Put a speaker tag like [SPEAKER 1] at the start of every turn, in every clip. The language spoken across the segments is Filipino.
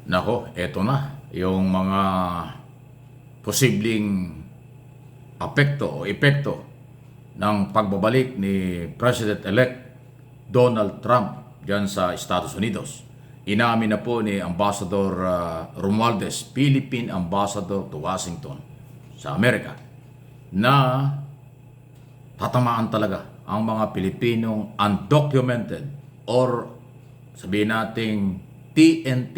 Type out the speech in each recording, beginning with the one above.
[SPEAKER 1] Nako, eto na yung mga posibleng apekto o epekto ng pagbabalik ni President-elect Donald Trump dyan sa Estados Unidos. Inamin na po ni Ambassador Romualdez, Philippine Ambassador to Washington sa Amerika, na tatamaan talaga ang mga Pilipinong undocumented or sabihin nating TNT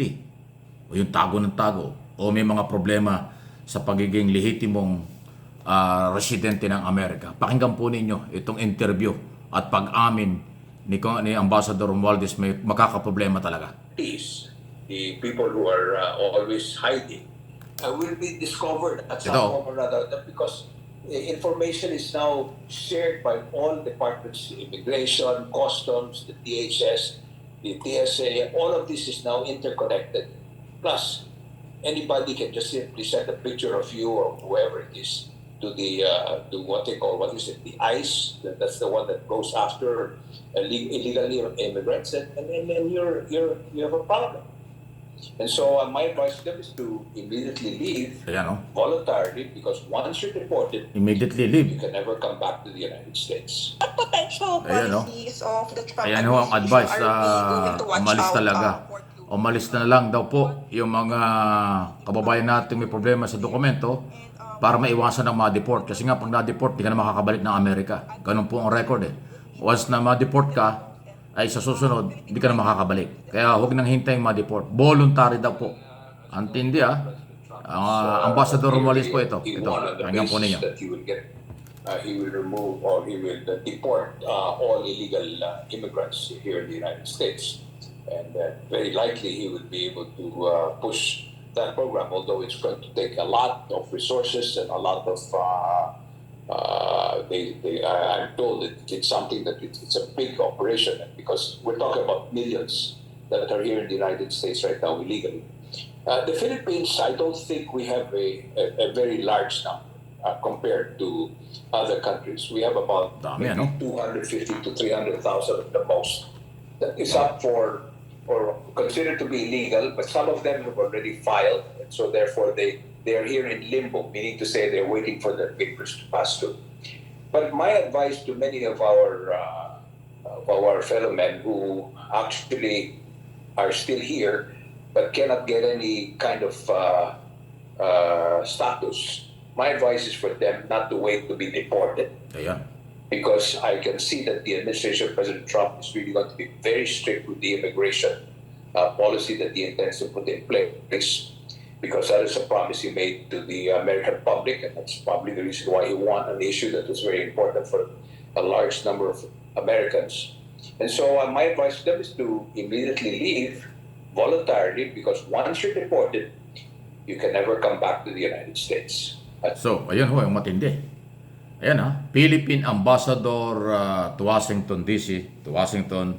[SPEAKER 1] o yung tago ng tago o may mga problema sa pagiging lehitimong residente ng Amerika. Pakinggan po ninyo itong interview at pag-amin ni Ambassador Romualdez, may makakaproblema talaga.
[SPEAKER 2] Is the people who are always hiding will be discovered at some
[SPEAKER 1] Ito.
[SPEAKER 2] point or another because information is now shared by all departments, immigration, customs, the DHS, the TSA, all of this is now interconnected. Plus, anybody can just simply send a picture of you or whoever it is to the to what they call, what is it, the ICE. That's the one that goes after illegal immigrants, and then you have a problem. And so my advice to them is to immediately leave
[SPEAKER 1] Ayan,
[SPEAKER 2] voluntarily, because once you're deported,
[SPEAKER 1] immediately
[SPEAKER 2] you
[SPEAKER 1] leave.
[SPEAKER 2] can never come back to the United States.
[SPEAKER 3] What potential
[SPEAKER 1] Ayan,
[SPEAKER 3] policies of the Trump
[SPEAKER 1] Ayan ho ang
[SPEAKER 3] administration
[SPEAKER 1] advice
[SPEAKER 3] are
[SPEAKER 1] na
[SPEAKER 3] we going to watch
[SPEAKER 1] umalis
[SPEAKER 3] out
[SPEAKER 1] talaga.
[SPEAKER 3] for?
[SPEAKER 1] Umalis na lang daw po yung mga kababayan natin may problema sa dokumento para maiwasan ng ma-deport. Kasi nga pag na-deport, di ka na makakabalik ng Amerika. Ganun po ang record eh. Once na ma-deport ka, ay sa susunod, di ka na makakabalik. Kaya huwag nang hintayong ma-deport. Voluntary daw po. Antindi Ambassador Romualdez po ito. Ito, kanyang po ninyo.
[SPEAKER 2] He will remove or he will deport all illegal immigrants here in the United States. And very likely he will be able to push that program, although it's going to take a lot of resources and a lot of I'm told it's something that it's a big operation, because we're talking about millions that are here in the United States right now illegally. The Philippines, I don't think we have a very large number compared to other countries. We have about
[SPEAKER 1] Dami,
[SPEAKER 2] maybe 250 to 300,000 at the most. That is up for or considered to be illegal, but some of them have already filed, and so therefore they are here in limbo, meaning to say they're waiting for their papers to pass through. But my advice to many of our fellow men who actually are still here but cannot get any kind of status, my advice is for them not to wait to be deported.
[SPEAKER 1] Ayan.
[SPEAKER 2] Because I can see that the administration of President Trump is really going to be very strict with the immigration policy that he intends to put in place, because that is a promise he made to the American public, and that's probably the reason why he won an issue that was very important for a large number of Americans. And so my advice to them is to immediately leave voluntarily, because once you're deported, you can never come back to the United States.
[SPEAKER 1] So, ayan ho, yung matindi. Ayan Philippine Ambassador to Washington DC, to Washington,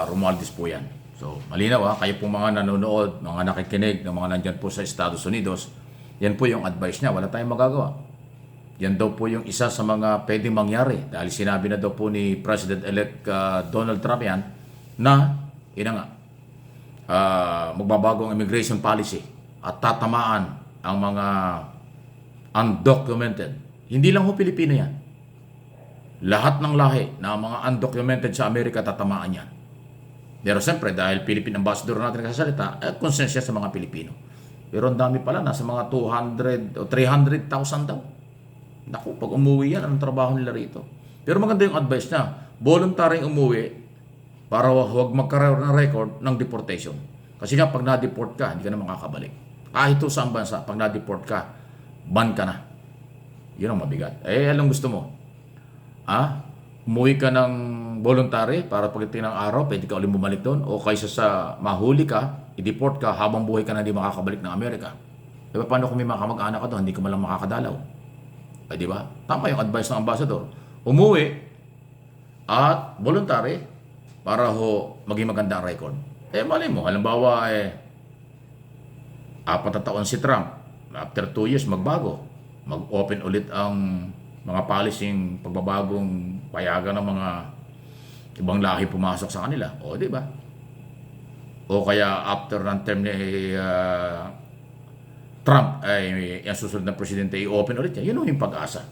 [SPEAKER 1] Romualdez po yan. So, malinaw kayo po mga nanonood, mga nakikinig, ng mga nandyan po sa Estados Unidos, yan po yung advice niya, wala tayong magagawa. Yan daw po yung isa sa mga pwedeng mangyari, dahil sinabi na daw po ni President-elect Donald Trump yan, na, magbabago ang immigration policy at tatamaan ang mga undocumented. Hindi lang ho Pilipino yan. Lahat ng lahi na mga undocumented sa Amerika tatamaan yan. Pero siyempre, dahil Philippine Ambassador natin nagsasalita, konsensya sa mga Pilipino. Pero ang dami pala, nasa mga 200 o 300,000 daw. Naku, pag umuwi yan, anong trabaho nila rito? Pero maganda yung advice niya, voluntaryong umuwi para huwag magkaroon ng record ng deportation. Kasi nga, pag na-deport ka, hindi ka na makakabalik. Kahit ito sa bansa, pag na-deport ka, ban ka na. Yun ang mabigat. Anong gusto mo? Umuwi ka ng voluntary para pagdating ng araw, pwede ka ulit bumalik doon? O kaysa sa mahuli ka, i-deport ka, habang buhay ka na hindi makakabalik ng Amerika? Diba, paano kung may mga kamag-anak ka doon, hindi ka malang makakadalaw? Di ba? Tama yung advice ng ambassador. Umuwi at voluntary para maging maganda ang record. Mali mo, halimbawa 4 na taon si Trump, after 2 years magbago, mag-open ulit ang mga policing pagbabagong payagan ng mga ibang lahi pumasok sa kanila. Di ba? o kaya after ng term ni Trump ay yung susunod na presidente i-open ulit yan. Yun yung pag-asa.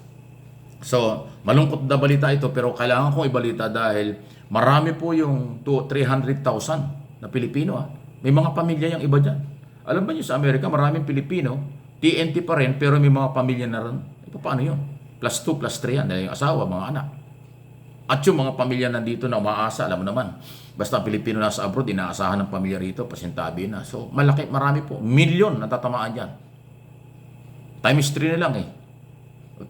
[SPEAKER 1] So, malungkot na balita ito pero kailangan kong ibalita dahil marami po yung 300,000 na Pilipino. May mga pamilya yung iba dyan. Alam ba niyo sa Amerika maraming Pilipino, TNT pa rin pero may mga pamilya na rin. Paano yun? Plus 2, plus 3 yan. Dahil yung asawa, mga anak. At yung mga pamilya nandito na umaasa, alam mo naman. Basta Pilipino nasa abroad, inaasahan ng pamilya rito, pasintabi na. So, malaki, marami po. Milyon natatamaan dyan. Times 3 na lang eh.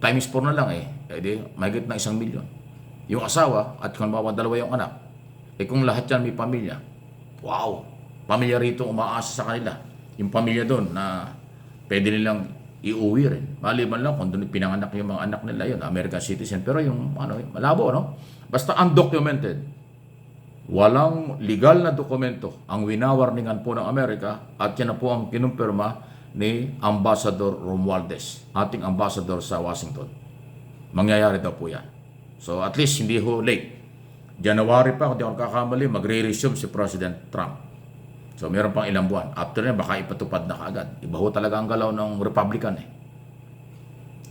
[SPEAKER 1] Times 4 na lang eh. Eh di, mahigit na 1 milyon. Yung asawa, at kung bawa dalawa yung anak, eh kung lahat yan may pamilya, wow! Pamilya rito umaasa sa kanila. Yung pamilya doon na pwede nilang iuwi rin. Maliban lang kung doon pinanganak yung mga anak nila yun, American citizen. Pero yung malabo, no? Basta undocumented. Walang legal na dokumento ang winawarningan po ng Amerika at yan na po ang kinumpirma ni Ambassador Romualdez, ating ambassador sa Washington. Mangyayari daw po yan. So at least hindi ho late. January pa, kung di ako kakamali, magre-resume si President Trump. So meron pang ilang buwan. After na, baka ipatupad na kaagad. Iba ho talaga ang galaw ng Republican eh.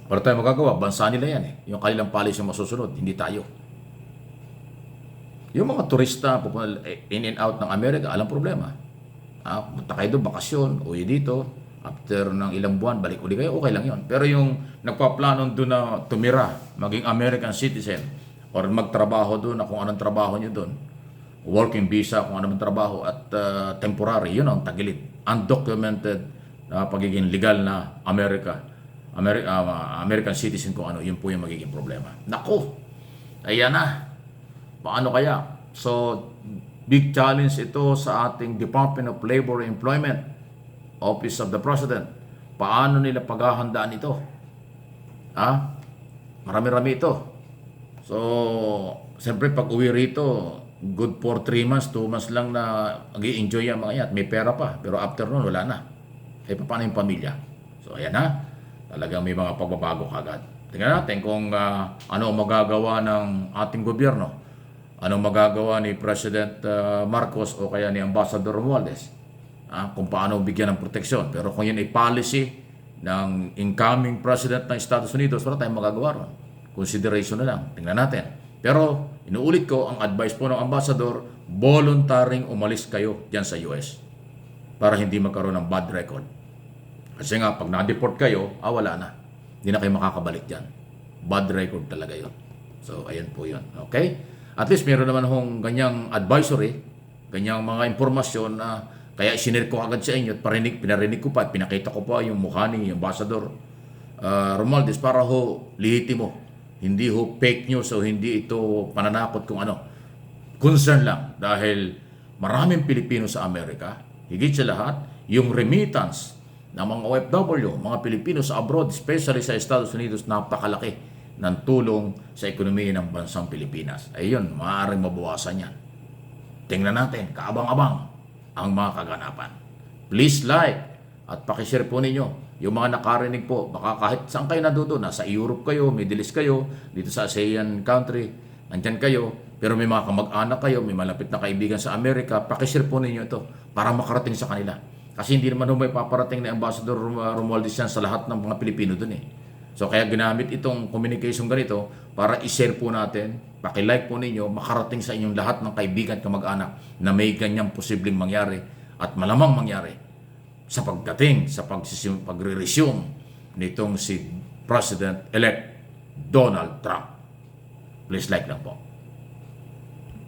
[SPEAKER 1] Para tayo magagawa, bansa nila yan eh. Yung kanilang policy yung masusunod, hindi tayo. Yung mga turista pupunta in and out ng Amerika, alam problema. Punta kayo doon, bakasyon, uwi dito. After ng ilang buwan, balik uli kayo, okay lang yon. Pero yung nagpaplano doon na tumira, maging American citizen, or magtrabaho doon na kung anong trabaho nyo doon, working visa, kung anong trabaho, at temporary, yun ang tagilid. Undocumented na pagiging legal na American citizen kung ano, yun po yung magiging problema. Naku! Ayan na! Paano kaya? So, big challenge ito sa ating Department of Labor and Employment, Office of the President. Paano nila paghahandaan ito? Marami-rami ito. So, siyempre pag uwi rito, good for 3 months, 2 months lang na mag-i-enjoy ang mga yan. May pera pa, pero after nun, wala na. Eh, paano yung pamilya? So, ayan na. Talagang may mga pagbabago kagad. Tingnan natin kung ano ang magagawa ng ating gobyerno. Ano magagawa ni President Marcos o kaya ni Ambassador Romualdez. Kung paano bigyan ng proteksyon. Pero kung yan ay policy ng incoming President ng Estados Unidos, wala tayong magagawa ron. Consideration na lang. Tingnan natin. Pero, inuulit ko, ang advice po ng Ambassador, voluntaring umalis kayo dyan sa US para hindi magkaroon ng bad record. Kasi nga, pag na-deport kayo, wala na. Hindi na kayo makakabalik dyan. Bad record talaga yun. So, ayan po yun. Okay? At least, meron naman hong ganyang advisory, ganyang mga impormasyon na kaya isinare ko agad sa inyo at pinarinig ko pa at pinakita ko pa yung mukha ni Ambassador Romualdez para ho lihitimo. Hindi ho fake news o hindi ito pananakot kung ano. Concern lang dahil maraming Pilipino sa Amerika, higit sa lahat, yung remittance ng mga OFW, mga Pilipino sa abroad, especially sa Estados Unidos, napakalaki ng tulong sa ekonomiya ng bansang Pilipinas. Ayun, maaaring mabawasan yan. Tingnan natin, kaabang-abang ang mga kaganapan. Please like at pakishare po ninyo yung mga nakarinig po. Baka kahit saan kayo nandoon, nasa Europe kayo, Middle East kayo, dito sa ASEAN country, nandyan kayo, pero may mga kamag-anak kayo, may malapit na kaibigan sa Amerika, pakishare po ninyo ito para makarating sa kanila. Kasi hindi naman may paparating na Ambassador Romualdez yan sa lahat ng mga Pilipino dun eh. So kaya ginamit itong communication ganito para i-share po natin, paki-like po ninyo, makarating sa inyong lahat ng kaibigan kamag-anak na may ganyang posibleng mangyari at malamang mangyari sa pagdating sa pagre-resume nitong si President-elect Donald Trump. Please like lang po.